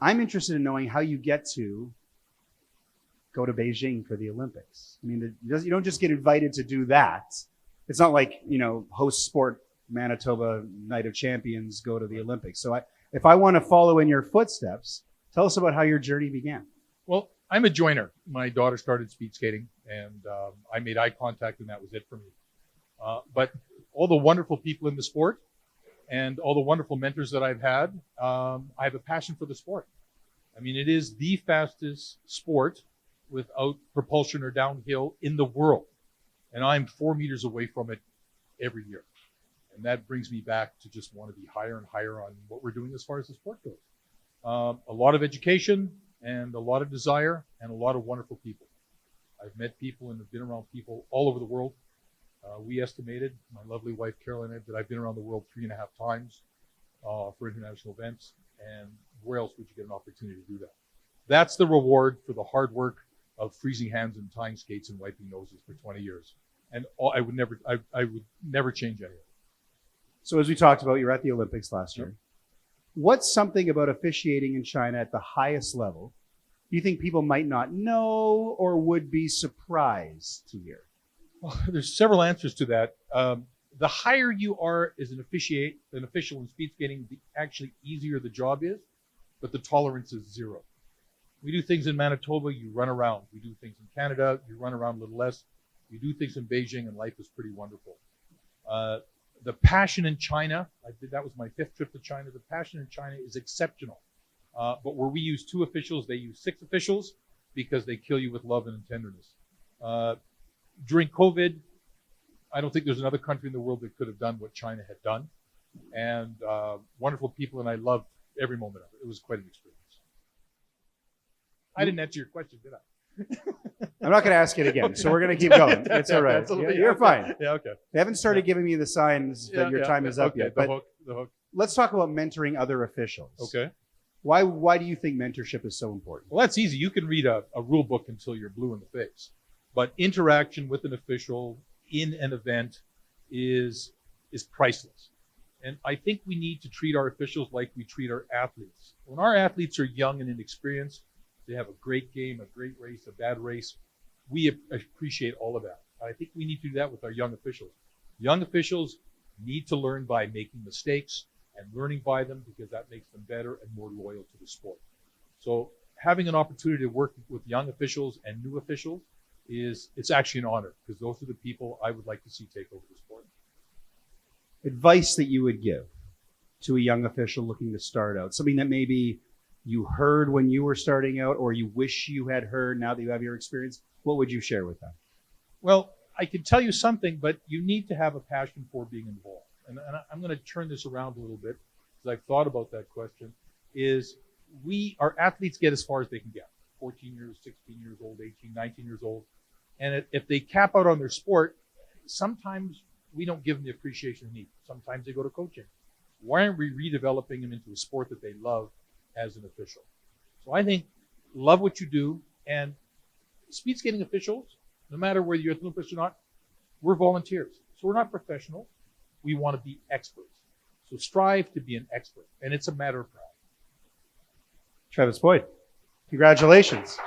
I'm interested in knowing how you get to go to Beijing for the Olympics. I mean, you don't just get invited to do that. It's not like, host sport Manitoba Night of Champions go to the Olympics. So if I want to follow in your footsteps, tell us about how your journey began. Well, I'm a joiner. My daughter started speed skating, and I made eye contact, and that was it for me. But all the wonderful people in the sport and all the wonderful mentors that I've had, I have a passion for the sport. I mean, it is the fastest sport without propulsion or downhill in the world. And I'm 4 meters away from it every year. And that brings me back to just want to be higher and higher on what we're doing as far as the sport goes. A lot of education and a lot of desire and a lot of wonderful people. I've met people and have been around people all over the world. We estimated, my lovely wife Caroline, that I've been around the world 3.5 times for international events. And where else would you get an opportunity to do that? That's the reward for the hard work of freezing hands and tying skates and wiping noses for 20 years. And I would never change any of it. So as we talked about, you were at the Olympics last year. Yep. What's something about officiating in China at the highest level you think people might not know or would be surprised to hear? Well, there's several answers to that. The higher you are as an official in speed skating, the actually easier the job is, but the tolerance is zero. We do things in Manitoba, you run around. We do things in Canada, you run around a little less. You do things in Beijing, and life is pretty wonderful. The passion in China, that was my 5th trip to China. The passion in China is exceptional. But where we use 2 officials, they use 6 officials because they kill you with love and tenderness. During COVID, I don't think there's another country in the world that could have done what China had done. And wonderful people, and I loved every moment of it. It was quite an experience. I didn't answer your question, did I? I'm not going to ask it again, so we're going to keep going. It's all right. You're fine. Yeah, okay. They haven't started giving me the signs that your time is up yet. The But hook. let's talk about mentoring other officials. Okay. Why do you think mentorship is so important? Well, that's easy. You can read a rule book until you're blue in the face. But interaction with an official in an event is priceless. And I think we need to treat our officials like we treat our athletes. When our athletes are young and inexperienced, they have a great game, a great race, a bad race. We appreciate all of that. I think we need to do that with our young officials. Young officials need to learn by making mistakes and learning by them because that makes them better and more loyal to the sport. So having an opportunity to work with young officials and new officials it's actually an honor because those are the people I would like to see take over the sport. Advice that you would give to a young official looking to start out, something that maybe you heard when you were starting out or you wish you had heard now that you have your experience, what would you share with them? Well, I can tell you something, but you need to have a passion for being involved. And I'm going to turn this around a little bit because I've thought about that question, our athletes get as far as they can get, 14 years, 16 years old, 18, 19 years old. And if they cap out on their sport, sometimes we don't give them the appreciation they need. Sometimes they go to coaching. Why aren't we redeveloping them into a sport that they love as an official? So I think love what you do, and speed skating officials, no matter whether you're at the Olympics or not, we're volunteers. So we're not professionals. We want to be experts. So strive to be an expert, and it's a matter of pride. Trevis Boyd, congratulations.